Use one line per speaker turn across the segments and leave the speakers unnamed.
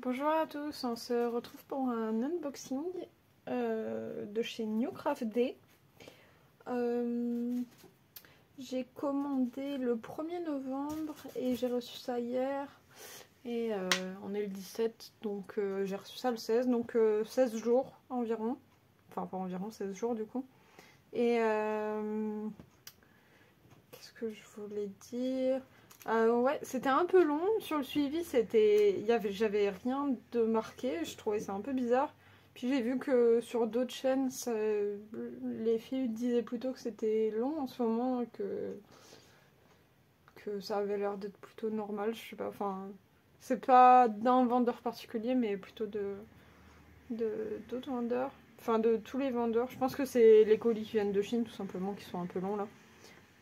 Bonjour à tous, on se retrouve pour un unboxing de chez Newcraft Day. J'ai commandé le 1er novembre et j'ai reçu ça hier. Et on est le 17, donc j'ai reçu ça le 16, donc 16 jours environ. Enfin pas environ, 16 jours du coup. Et qu'est-ce que je voulais dire? Ouais, c'était un peu long. Sur le suivi, j'avais rien de marqué. Je trouvais ça un peu bizarre. Puis j'ai vu que sur d'autres chaînes, les filles disaient plutôt que c'était long en ce moment, et que ça avait l'air d'être plutôt normal. Je sais pas, enfin, c'est pas d'un vendeur particulier, mais plutôt d'autres vendeurs. Enfin, de tous les vendeurs. Je pense que c'est les colis qui viennent de Chine, tout simplement, qui sont un peu longs là.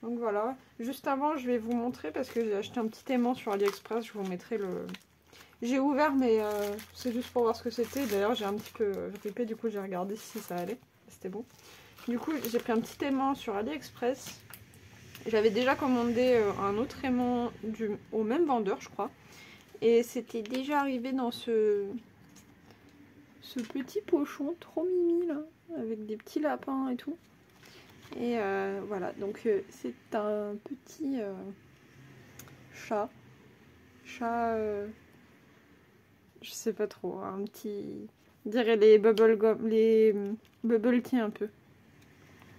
Donc voilà, juste avant je vais vous montrer parce que j'ai acheté un petit aimant sur AliExpress, je vous mettrai le... J'ai ouvert mais c'est juste pour voir ce que c'était, d'ailleurs j'ai un petit peu ripé, du coup j'ai regardé si ça allait, c'était bon. Du coup j'ai pris un petit aimant sur AliExpress, j'avais déjà commandé un autre aimant au même vendeur je crois, et c'était déjà arrivé dans ce petit pochon trop mimi là, avec des petits lapins et tout. Et voilà, donc c'est un petit chat, je sais pas trop, un petit, on dirait les bubble gum, les bubble tea un peu.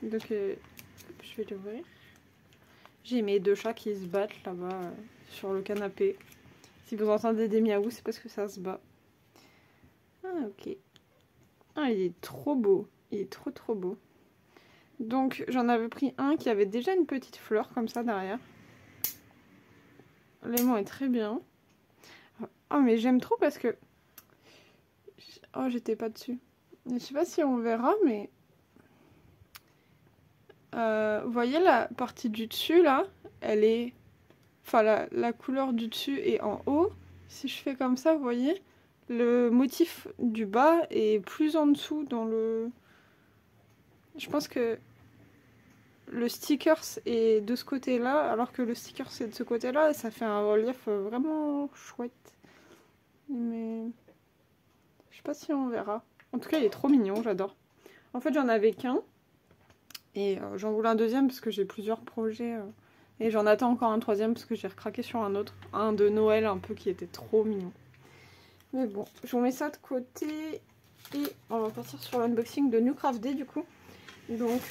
Donc je vais l'ouvrir. J'ai mes deux chats qui se battent là-bas sur le canapé. Si vous entendez des miaou, c'est parce que ça se bat. Ah ok. Ah il est trop beau, il est trop beau. Donc j'en avais pris un qui avait déjà une petite fleur comme ça derrière. L'aimant est très bien. Oh mais j'aime trop parce que... Oh j'étais pas dessus. Je sais pas si on verra mais... vous voyez la partie du dessus là, elle est... Enfin la couleur du dessus est en haut. Si je fais comme ça, vous voyez, le motif du bas est plus en dessous dans le... Je pense que le sticker est de ce côté-là, alors que le sticker c'est de ce côté-là, et ça fait un relief vraiment chouette. Mais je sais pas si on verra. En tout cas, il est trop mignon, j'adore. En fait, j'en avais qu'un, et j'en voulais un deuxième parce que j'ai plusieurs projets. Et j'en attends encore un troisième parce que j'ai recraqué sur un autre, un de Noël un peu qui était trop mignon. Mais bon, je vous mets ça de côté et on va partir sur l'unboxing de Newcraft Day du coup. Donc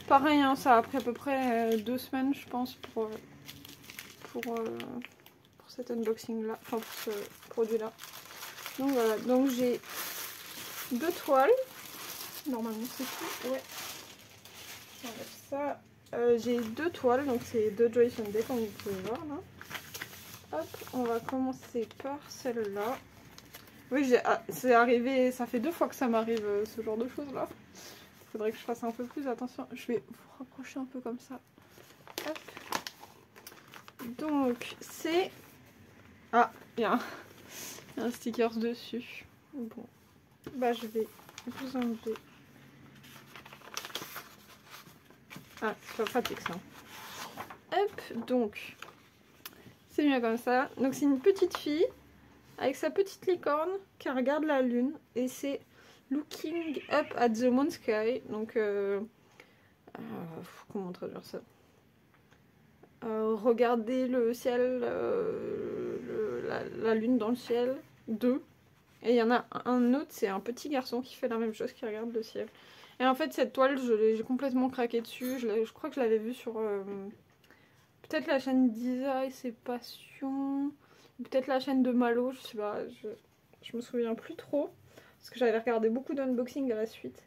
pareil, hein, ça a pris à peu près 2 semaines je pense pour cet unboxing là, enfin pour ce produit là. Donc voilà, donc j'ai 2 toiles, normalement c'est tout, ouais. J'enlève ça. J'ai 2 toiles, donc c'est 2 Joy Sunday comme vous pouvez voir là. Hop, on va commencer par celle-là. Oui, c'est arrivé, ça fait 2 fois que ça m'arrive ce genre de choses là. Faudrait que je fasse un peu plus attention. Je vais vous rapprocher un peu comme ça. Hop. Donc c'est... Ah, il y a un sticker dessus. Bon, bah je vais vous enlever. Ah, c'est pas pratique ça. Hop, donc c'est mieux comme ça. Donc c'est une petite fille avec sa petite licorne qui regarde la lune et c'est Looking up at the moon sky. Donc comment traduire ça? Regarder le ciel, la lune dans le ciel. 2. Et il y en a un autre, c'est un petit garçon qui fait la même chose, qui regarde le ciel. Et en fait, cette toile, j'ai complètement craqué dessus. Je crois que je l'avais vue sur peut-être la chaîne d'Isa et ses passions. Peut-être la chaîne de Malo, je sais pas. Je me souviens plus trop. Parce que j'avais regardé beaucoup d'unboxing à la suite.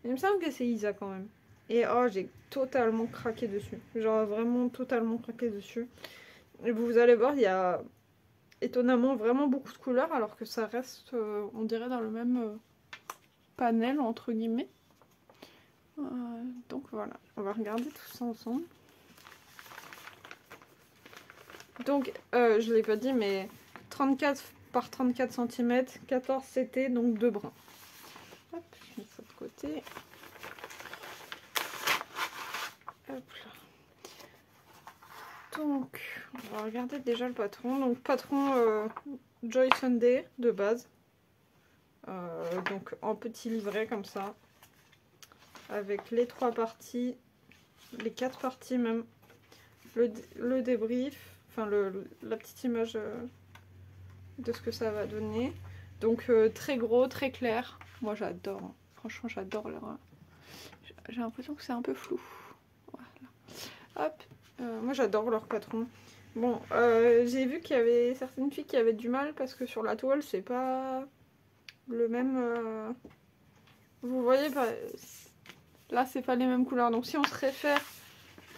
Et il me semble que c'est Isa quand même. Et oh, j'ai totalement craqué dessus. Genre vraiment totalement craqué dessus. Et vous allez voir, il y a étonnamment vraiment beaucoup de couleurs alors que ça reste, on dirait, dans le même panel entre guillemets. Donc voilà, on va regarder tout ça ensemble. Donc je l'ai pas dit mais 34 par 34 cm, 14 CT, donc 2 brins. Hop, je mets ça de côté. Hop là. Donc on va regarder déjà le patron. Donc patron Joy Sunday de base. Donc en petit livret comme ça. Avec les 3 parties, les 4 parties même. Le débrief, enfin la petite image de ce que ça va donner. Donc très gros, très clair. Moi j'adore, hein. Franchement j'adore leur... J'ai l'impression que c'est un peu flou. Voilà. Hop, moi j'adore leur patron. Bon, j'ai vu qu'il y avait certaines filles qui avaient du mal parce que sur la toile c'est pas le même... Vous voyez, là c'est pas les mêmes couleurs. Donc si on se réfère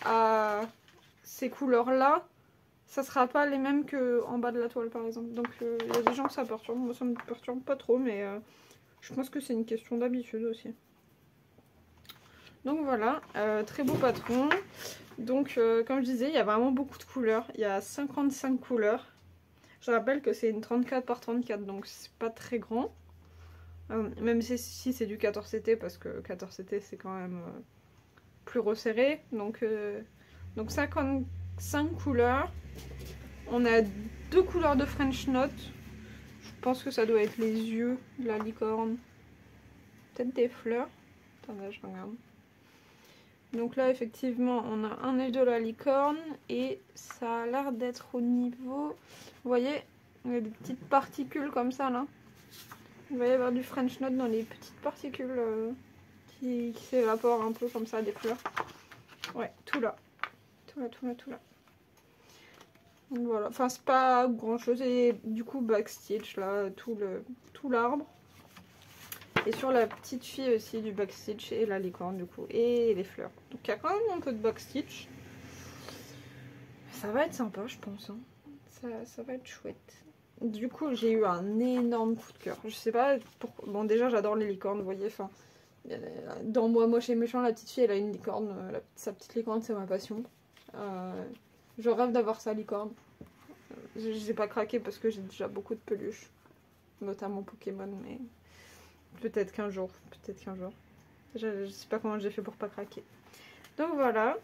à ces couleurs là, ça sera pas les mêmes que en bas de la toile par exemple. Donc il y a des gens que ça perturbe. Moi ça me perturbe pas trop, mais je pense que c'est une question d'habitude aussi. Donc voilà, très beau patron. Donc comme je disais, il y a vraiment beaucoup de couleurs. Il y a 55 couleurs. Je rappelle que c'est une 34 par 34, donc c'est pas très grand. Même si c'est du 14CT, parce que 14CT c'est quand même plus resserré. Donc 55 couleurs. On a 2 couleurs de French Note. Je pense que ça doit être les yeux de la licorne. Peut-être des fleurs. Attendez, je regarde. Donc là, effectivement, on a un œil de la licorne et ça a l'air d'être au niveau... Vous voyez, il y a des petites particules comme ça, là. Il va y avoir du French Note dans les petites particules qui s'évaporent un peu comme ça, des fleurs. Ouais, tout là. Tout là, tout là, tout là. Donc voilà, enfin c'est pas grand chose. Et du coup, backstitch, là, tout l'arbre. Et sur la petite fille aussi, du backstitch et la licorne du coup, et les fleurs. Donc il y a quand même un peu de backstitch. Ça va être sympa, je pense. Hein. Ça va être chouette. Du coup, j'ai eu un énorme coup de cœur. Je sais pas pourquoi. Bon, déjà, j'adore les licornes, vous voyez. Enfin, dans Moi Moche et Méchant, la petite fille, elle a une licorne. Sa petite licorne, c'est ma passion. Je rêve d'avoir sa licorne. Je n'ai pas craqué parce que j'ai déjà beaucoup de peluches. Notamment Pokémon, mais... Peut-être qu'un jour, peut-être qu'un jour. Je sais pas comment j'ai fait pour pas craquer. Donc voilà.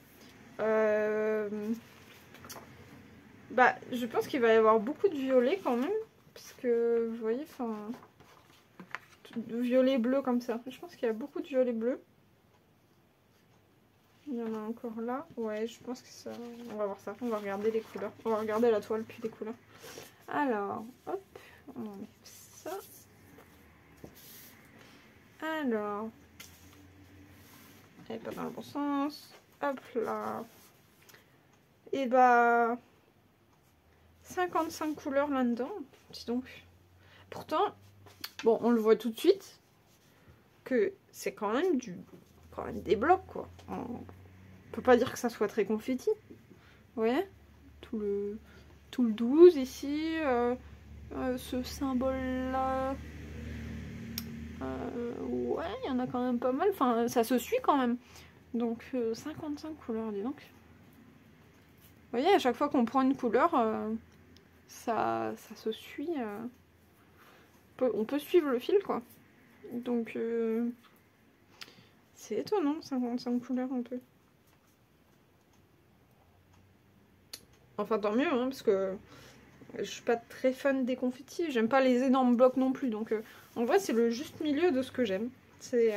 Bah, je pense qu'il va y avoir beaucoup de violet quand même. Parce que, vous voyez, enfin... Violet bleu comme ça. Je pense qu'il y a beaucoup de violet bleu. Il y en a encore là. Ouais, je pense que ça... On va voir ça. On va regarder les couleurs. On va regarder la toile puis les couleurs. Alors, hop. On met ça. Alors, elle est pas dans le bon sens. Hop là. Et bah, 55 couleurs là-dedans. Dis donc. Pourtant, bon, on le voit tout de suite que c'est quand même des blocs quoi. On peut pas dire que ça soit très confetti. Vous voyez, tout le 12 ici. Ce symbole-là. Ouais, il y en a quand même pas mal. Enfin, ça se suit quand même. Donc, 55 couleurs, dis donc. Vous voyez, à chaque fois qu'on prend une couleur, ça se suit. On peut suivre le fil, quoi. Donc, c'est étonnant, 55 couleurs un peu. Enfin, tant mieux, hein, parce que je suis pas très fan des confettis. J'aime pas les énormes blocs non plus. Donc, en vrai, c'est le juste milieu de ce que j'aime. C'est...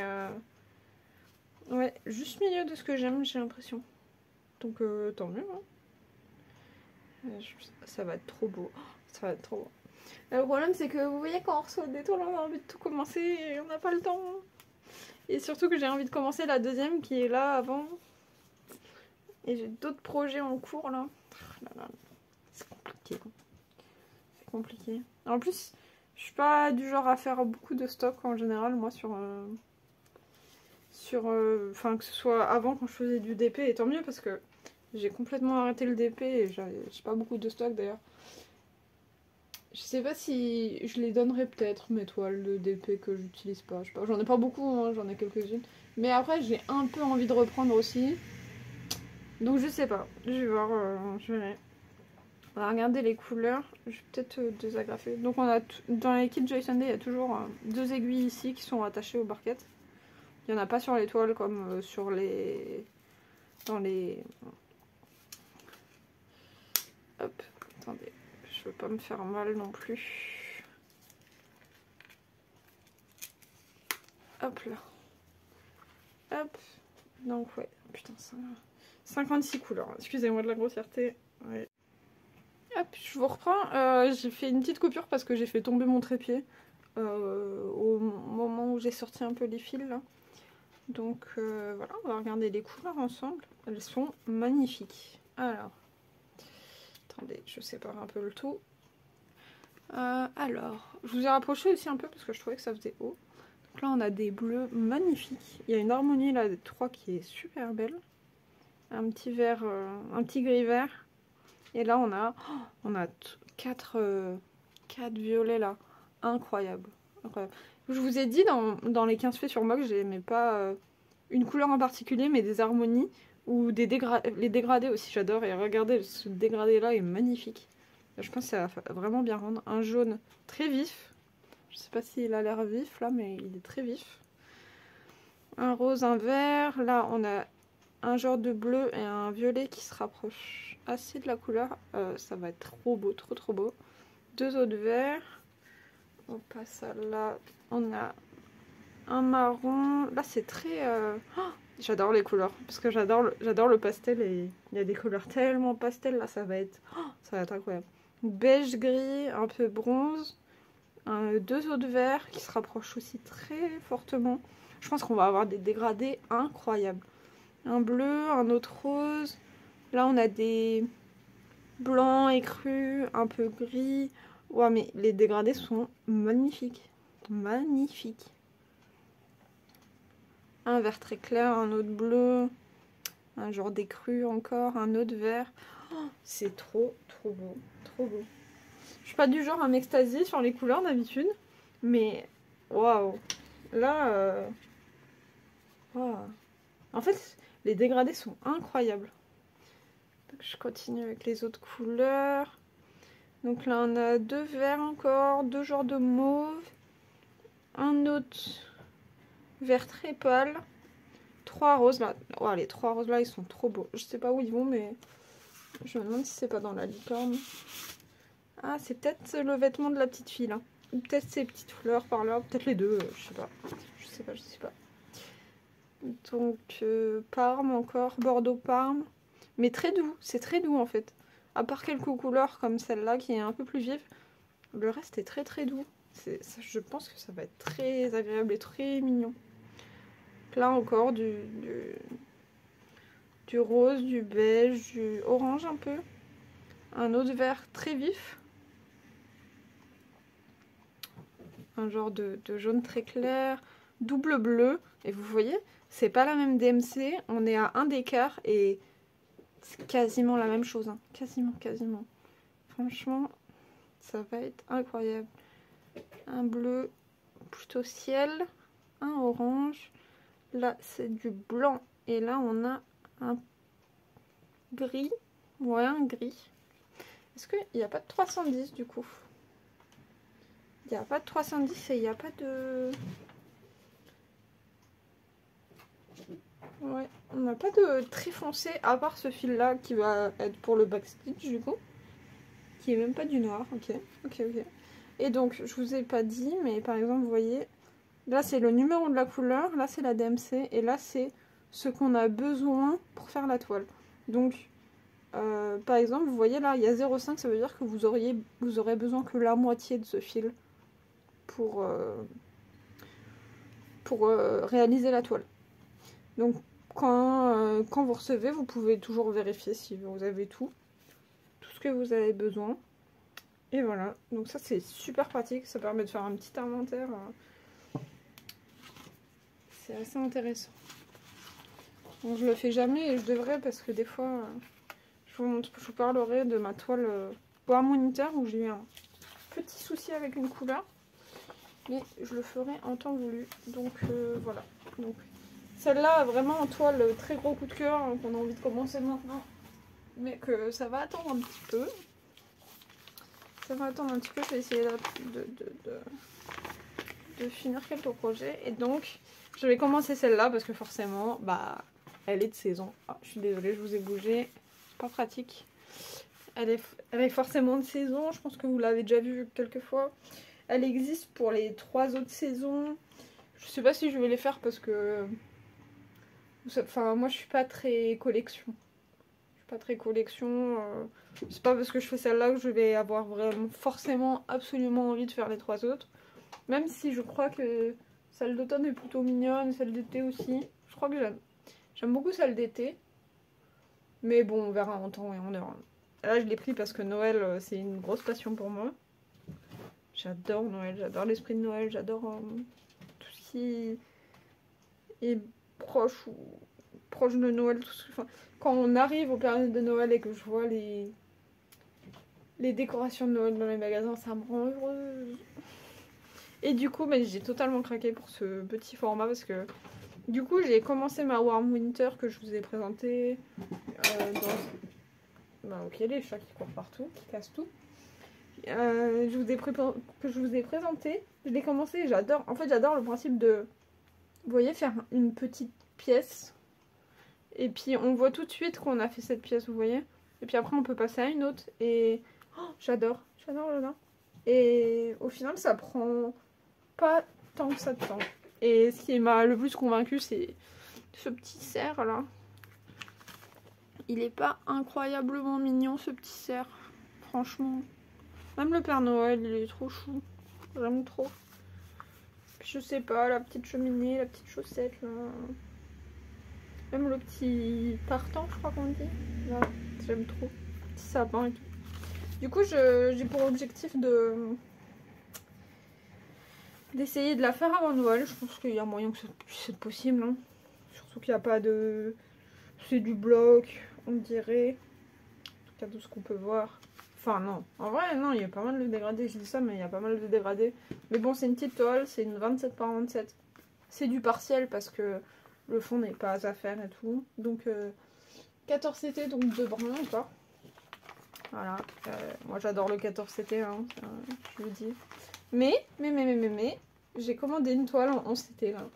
Ouais, juste milieu de ce que j'aime, j'ai l'impression. Donc, tant mieux, hein. Ça va être trop beau. Ça va être trop beau. Le problème, c'est que vous voyez, quand on reçoit des toiles, on a envie de tout commencer et on n'a pas le temps. Et surtout que j'ai envie de commencer la deuxième qui est là avant. Et j'ai d'autres projets en cours là. C'est compliqué. C'est compliqué. En plus, je suis pas du genre à faire beaucoup de stock en général, moi, enfin, que ce soit avant quand je faisais du DP, et tant mieux parce que j'ai complètement arrêté le DP et j'ai pas beaucoup de stock d'ailleurs. Je sais pas si je les donnerais peut-être mes toiles de DP que j'utilise pas. Je sais pas, j'en ai pas beaucoup, hein, j'en ai quelques-unes. Mais après, j'ai un peu envie de reprendre aussi. Donc je sais pas, je vais voir, je verrai. On va regarder les couleurs, je vais peut-être désagrafer. Donc on a dans les kits Joy Sunday, il y a toujours 2 aiguilles ici qui sont attachées aux barquettes. Il n'y en a pas sur les toiles comme sur les... Dans les... Hop, attendez, je veux pas me faire mal non plus. Hop là. Hop. Donc ouais, putain ça... 56 couleurs, excusez-moi de la grossièreté. Ouais. Hop, je vous reprends. J'ai fait une petite coupure parce que j'ai fait tomber mon trépied au moment où j'ai sorti un peu les fils là. Donc voilà, on va regarder les couleurs ensemble. Elles sont magnifiques. Alors, attendez, je sépare un peu le tout. Alors, je vous ai rapproché aussi un peu parce que je trouvais que ça faisait haut. Donc là, on a des bleus magnifiques. Il y a une harmonie là des trois qui est super belle. Un petit vert, un petit gris vert. Et là, on a 4 violets là. Incroyable. Incroyable. Je vous ai dit dans les 15 faits sur moi que j'aimais pas une couleur en particulier, mais des harmonies ou les dégradés aussi, j'adore. Et regardez, ce dégradé là est magnifique. Je pense que ça va vraiment bien rendre. Un jaune très vif. Je sais pas s'il a l'air vif là, mais il est très vif. Un rose, un vert. Là, on a un genre de bleu et un violet qui se rapprochent assez de la couleur. Ça va être trop beau, trop beau. Deux autres verts. On passe à là. On a un marron. Là, c'est très... Oh, j'adore les couleurs. Parce que j'adore le pastel. Et il y a des couleurs tellement pastel. Là, ça va être incroyable. Beige gris, un peu bronze. Deux autres verts qui se rapprochent aussi très fortement. Je pense qu'on va avoir des dégradés incroyables. Un bleu, un autre rose. Là, on a des blancs écrus, un peu gris. Ouais, mais les dégradés sont magnifiques. Magnifiques. Un vert très clair, un autre bleu. Un genre d'écru encore, un autre vert. Oh, c'est trop beau. Trop beau. Je suis pas du genre à m'extasier sur les couleurs d'habitude. Mais, waouh. Là, wow. En fait... les dégradés sont incroyables. Donc, je continue avec les autres couleurs. Donc là, on a deux verts encore, deux genres de mauve. Un autre vert très pâle. Trois roses là. Oh, les trois roses là, ils sont trop beaux. Je sais pas où ils vont, mais je me demande si c'est pas dans la licorne. Ah, c'est peut-être le vêtement de la petite fille là. Ou peut-être ces petites fleurs par là. Peut-être les deux, je sais pas. Je sais pas. Donc Parme encore, Bordeaux Parme, mais très doux, c'est très doux en fait. À part quelques couleurs comme celle-là qui est un peu plus vive, le reste est très doux. Je pense que ça va être très agréable et très mignon. Là encore du rose, du beige, du orange un peu. Un autre vert très vif. Un genre de jaune très clair, double bleu. Et vous voyez, c'est pas la même DMC, on est à 1 d'écart et c'est quasiment la même chose. Hein. Quasiment. Franchement, ça va être incroyable. Un bleu plutôt ciel, un orange. Là, c'est du blanc. Et là, on a un gris. Ouais, un gris. Est-ce qu'il n'y a pas de 310 du coup? Il n'y a pas de 310 et il n'y a pas de... Ouais, on n'a pas de très foncé à part ce fil là qui va être pour le backstitch du coup. Qui est même pas du noir, ok. Et donc, je vous ai pas dit, mais par exemple, vous voyez, là c'est le numéro de la couleur, là c'est la DMC, et là c'est ce qu'on a besoin pour faire la toile. Donc, par exemple, vous voyez là, il y a 0,5, ça veut dire que vous aurez besoin que la moitié de ce fil pour réaliser la toile. Donc, quand vous recevez, vous pouvez toujours vérifier si vous avez tout ce que vous avez besoin. Et voilà, donc ça c'est super pratique, ça permet de faire un petit inventaire. C'est assez intéressant. Donc je le fais jamais et je devrais parce que des fois, je vous parlerai de ma toile bois moniteur où j'ai eu un petit souci avec une couleur. Mais je le ferai en temps voulu. Donc voilà. Donc celle-là, vraiment en toile, très gros coup de cœur, hein, qu'on a envie de commencer maintenant. Mais que ça va attendre un petit peu. Je vais essayer de finir quelques projets. Et donc, je vais commencer celle-là parce que forcément, bah, elle est de saison. Ah, je suis désolée, je vous ai bougé. C'est pas pratique. Elle est forcément de saison, je pense que vous l'avez déjà vu quelques fois. Elle existe pour les 3 autres saisons. Je sais pas si je vais les faire parce que... Enfin, moi je suis pas très collection. Je suis pas très collection. C'est pas parce que je fais celle-là que je vais avoir vraiment forcément absolument envie de faire les 3 autres. Même si je crois que celle d'automne est plutôt mignonne, celle d'été aussi. Je crois que j'aime beaucoup celle d'été. Mais bon, on verra en temps et en heure. Là, je l'ai pris parce que Noël, c'est une grosse passion pour moi. J'adore Noël, j'adore l'esprit de Noël, j'adore tout ce qui est proche ou proche de Noël. Tout ce... enfin, quand on arrive aux périodes de Noël et que je vois les décorations de Noël dans les magasins, ça me rend heureuse. Et du coup, bah, j'ai totalement craqué pour ce petit format parce que du coup, j'ai commencé ma Warm Winter que je vous ai présenté dans... Bah, ok, les chats qui courent partout, qui cassent tout. Que je vous ai présenté. Je l'ai commencé et j'adore. En fait, j'adore le principe de, vous voyez, faire une petite pièce. Et puis, on voit tout de suite qu'on a fait cette pièce, vous voyez. Et puis après, on peut passer à une autre. Et oh, j'adore. Et au final, ça prend pas tant que ça de temps. Et ce qui m'a le plus convaincu, c'est ce petit cerf là. Il est pas incroyablement mignon, ce petit cerf. Franchement. Même le Père Noël, il est trop chou. J'aime trop. Puis je sais pas, la petite cheminée, la petite chaussette là. Même le petit partant, je crois qu'on dit. Là, j'aime trop. Petit sapin et tout. Du coup, j'ai pour objectif d'essayer de la faire avant Noël. Je pense qu'il y a moyen que ça puisse être possible. Hein. Surtout qu'il n'y a pas de... C'est du bloc, on dirait. En tout cas, de ce qu'on peut voir. Enfin, non. En vrai, non, il y a pas mal de dégradés. Je dis ça, mais il y a pas mal de dégradés. Mais bon, c'est une petite toile. C'est une 27 par 27. C'est du partiel parce que le fond n'est pas à faire et tout. Donc, 14 CT, donc 2 brun encore. Voilà. Moi, j'adore le 14 CT, hein, je vous dis. Mais, j'ai commandé une toile en 11 CT, là.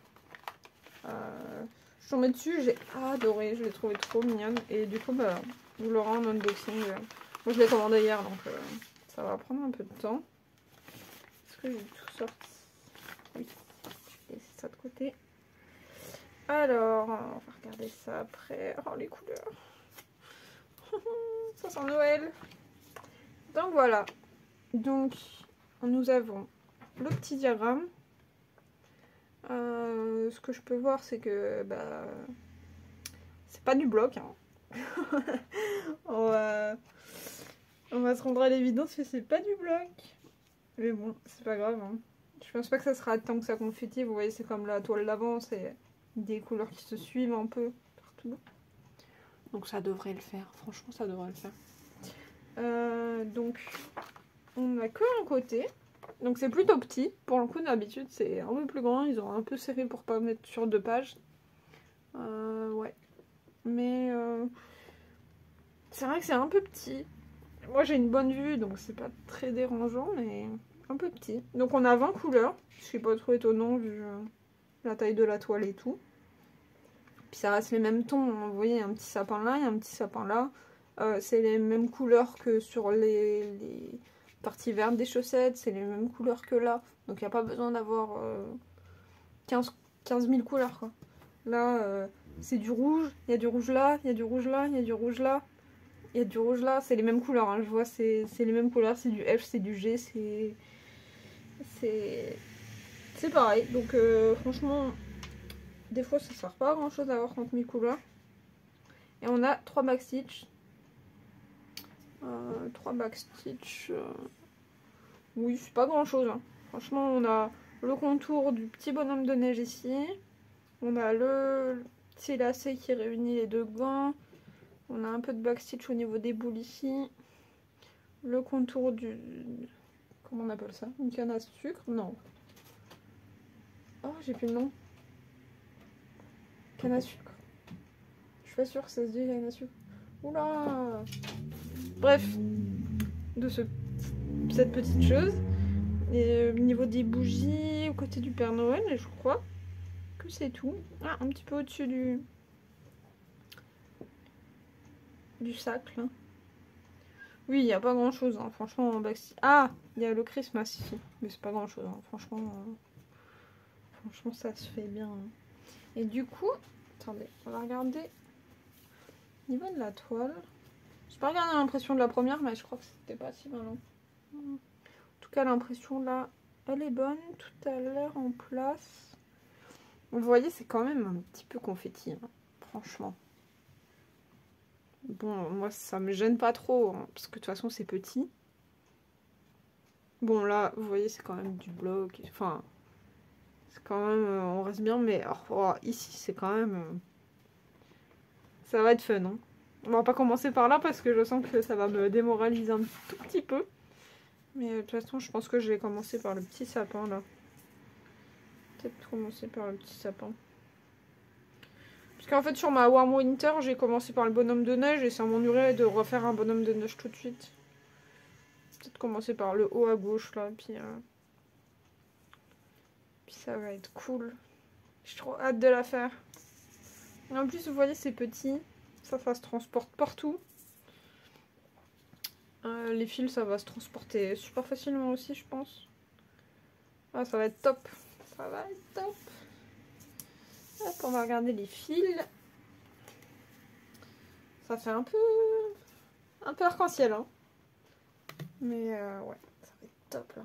Je suis tombée dessus, j'ai adoré. Je l'ai trouvée trop mignonne. Et du coup, bah, vous l'aurez en unboxing. Moi, je l'ai commandé hier, donc ça va prendre un peu de temps. Est-ce que j'ai tout sorti? Oui. Je vais laisser ça de côté. Alors, on va regarder ça après. Oh, les couleurs. Ça sent Noël. Donc voilà. Donc, nous avons le petit diagramme. Ce que je peux voir, c'est que bah, c'est pas du bloc. Hein. on va se rendre à l'évidence que c'est pas du bloc. Mais bon, c'est pas grave. Hein. Je pense pas que ça sera tant que ça confetti. Vous voyez, c'est comme la toile d'avant. C'est des couleurs qui se suivent un peu partout. Donc ça devrait le faire. Franchement, ça devrait le faire. Donc, on a que un côté. Donc c'est plutôt petit. Pour le coup, d'habitude, c'est un peu plus grand. Ils ont un peu serré pour pas mettre sur 2 pages. Ouais. Mais c'est vrai que c'est un peu petit. Moi, j'ai une bonne vue, donc c'est pas très dérangeant, mais un peu petit. Donc on a 20 couleurs. Ce qui est pas trop étonnant vu la taille de la toile et tout. Puis ça reste les mêmes tons. Hein. Vous voyez, un petit sapin là et un petit sapin là. C'est les mêmes couleurs que sur les parties vertes des chaussettes. C'est les mêmes couleurs que là. Donc il n'y a pas besoin d'avoir 15 000 couleurs, quoi. Là, c'est du rouge. Il y a du rouge là, il y a du rouge là, il y a du rouge là. Il y a du rouge là. C'est les mêmes couleurs. Hein. Je vois, c'est les mêmes couleurs. C'est du F, c'est du G. C'est pareil. Donc franchement... Des fois, ça sert pas à grand chose d'avoir 30 000 couleurs. Et on a 3 backstitch. 3 backstitch. Oui, c'est pas grand chose. Hein. Franchement, on a le contour du petit bonhomme de neige ici. On a le petit lacet qui réunit les 2 gants. On a un peu de backstitch au niveau des boules ici. Le contour du... Comment on appelle ça? Une canne à sucre? Non. Oh, j'ai plus le nom. Canne à sucre. Je suis pas sûre que ça se dit canne à sucre. Oula. Bref. De cette petite chose. Et au niveau des bougies, au côté du Père Noël, je crois que c'est tout. Ah, un petit peu au-dessus du sac, là. Oui, il n'y a pas grand chose, hein. Franchement. Ah, il y a le Christmas ici. Mais c'est pas grand chose, hein. Franchement, ça se fait bien. Hein. Et du coup, attendez, on va regarder au niveau de la toile. J'ai pas regardé l'impression de la première, mais je crois que c'était pas si mal. Hein. En tout cas, l'impression là, elle est bonne. Tout a l'air en place. Vous voyez, c'est quand même un petit peu confetti, hein. Franchement. Bon, moi, ça me gêne pas trop, hein, parce que de toute façon, c'est petit. Bon, là, vous voyez, c'est quand même du bloc. Enfin, c'est quand même... on reste bien, mais ici, c'est quand même... ça va être fun, hein. On va pas commencer par là, parce que je sens que ça va me démoraliser un tout petit peu. Mais de toute façon, je pense que je vais commencer par le petit sapin, là. Peut-être commencer par le petit sapin. Parce qu'en fait, sur ma Warm Winter, j'ai commencé par le bonhomme de neige, et ça m'ennuierait de refaire un bonhomme de neige tout de suite. Peut-être commencer par le haut à gauche, là, puis ça va être cool. J'ai trop hâte de la faire. Et en plus, vous voyez, c'est petit. Ça se transporte partout. Les fils, ça va se transporter super facilement aussi, je pense. Ah, ça va être top. Ça va être top. Hop, on va regarder les fils. Ça fait un peu arc-en-ciel, hein. Mais ouais, ça va être top, là.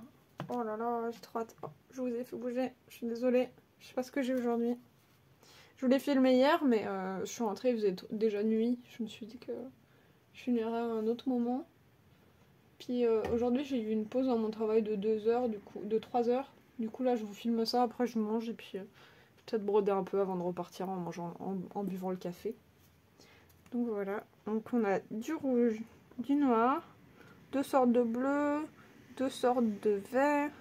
Oh là là, j'ai trop hâte. Oh, je vous ai fait bouger. Je suis désolée. Je sais pas ce que j'ai aujourd'hui. Je voulais filmer hier, mais je suis rentrée, il faisait déjà nuit. Je me suis dit que je filmerais à un autre moment. Puis aujourd'hui, j'ai eu une pause dans mon travail de 2 heures, du coup, de 3 heures. Du coup, là, je vous filme ça, après je mange et puis peut-être broder un peu avant de repartir en mangeant, en buvant le café. Donc voilà. Donc on a du rouge, du noir, 2 sortes de bleu, 2 sortes de vert,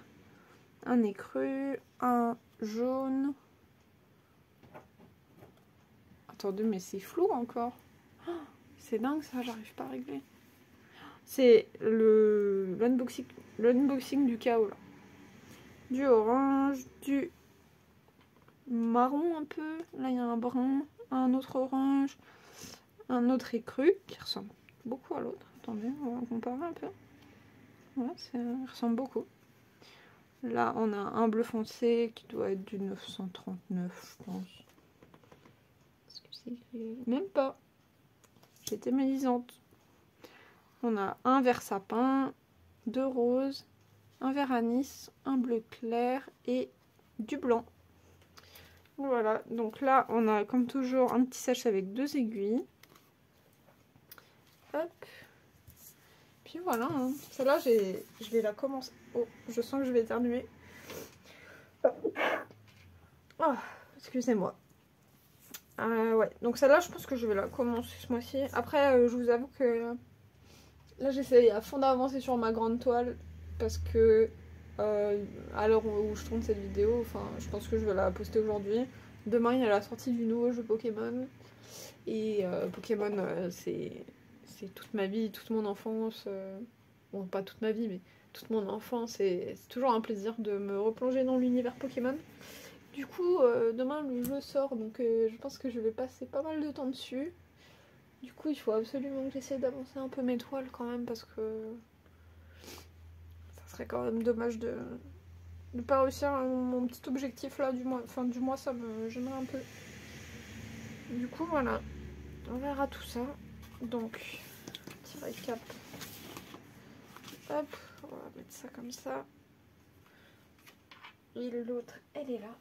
un écru, un jaune. Attendez, mais c'est flou encore. Oh, c'est dingue ça, j'arrive pas à régler. C'est l'unboxing du chaos là. Du orange, du marron un peu. Là il y a un brun, un autre orange, un autre écru qui ressemble beaucoup à l'autre. Attendez, on va comparer un peu. Ouais, ça ressemble beaucoup. Là on a un bleu foncé qui doit être du 939 je pense. Est-ce que c'est écrit? Même pas. J'étais médisante. On a un vert sapin, 2 roses, un vert anis, un bleu clair et du blanc. Voilà, donc là on a comme toujours un petit sachet avec 2 aiguilles. Hop. Puis voilà, hein. Celle-là je vais la commencer. Oh, je sens que je vais éternuer. Oh, excusez-moi. Ouais, donc celle-là je pense que je vais la commencer ce mois-ci. Après je vous avoue que là j'essaie à fond d'avancer sur ma grande toile parce que à l'heure où je tourne cette vidéo, enfin je pense que je vais la poster aujourd'hui. Demain il y a la sortie du nouveau jeu Pokémon. Et Pokémon c'est toute ma vie, toute mon enfance. Bon pas toute ma vie mais toute mon enfance et c'est toujours un plaisir de me replonger dans l'univers Pokémon. Du coup demain le jeu sort donc je pense que je vais passer pas mal de temps dessus. Du coup il faut absolument que j'essaie d'avancer un peu mes toiles quand même parce que ça serait quand même dommage de ne pas réussir mon petit objectif là du mois. Fin du mois ça me gênerait un peu. Du coup voilà, on verra tout ça. Donc petit récap. Hop, on va mettre ça comme ça. Et l'autre elle est là.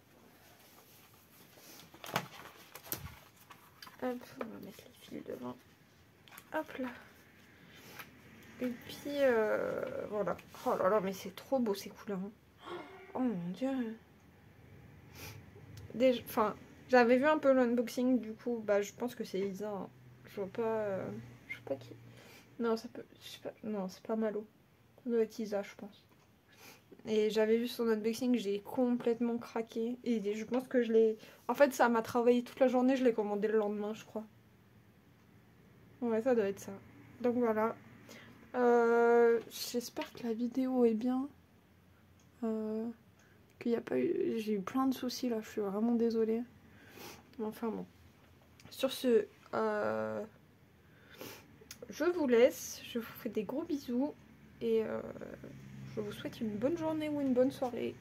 Hop, on va mettre les fils devant. Hop là. Et puis voilà. Oh là là, mais c'est trop beau ces couleurs. Oh mon dieu. Enfin, j'avais vu un peu l'unboxing, du coup, bah je pense que c'est Isa. Hein. Je vois pas. Je sais pas qui. Non, ça peut. Je sais pas. Non, c'est pas Malo. Ça doit être Isa, je pense. Et j'avais vu son unboxing, j'ai complètement craqué. Et je pense que je l'ai. En fait, ça m'a travaillé toute la journée, je l'ai commandé le lendemain, je crois. Ouais, ça doit être ça. Donc voilà. J'espère que la vidéo est bien. Qu'il n'y a pas eu. J'ai eu plein de soucis là, je suis vraiment désolée. Enfin bon. Sur ce, je vous laisse, je vous fais des gros bisous et je vous souhaite une bonne journée ou une bonne soirée.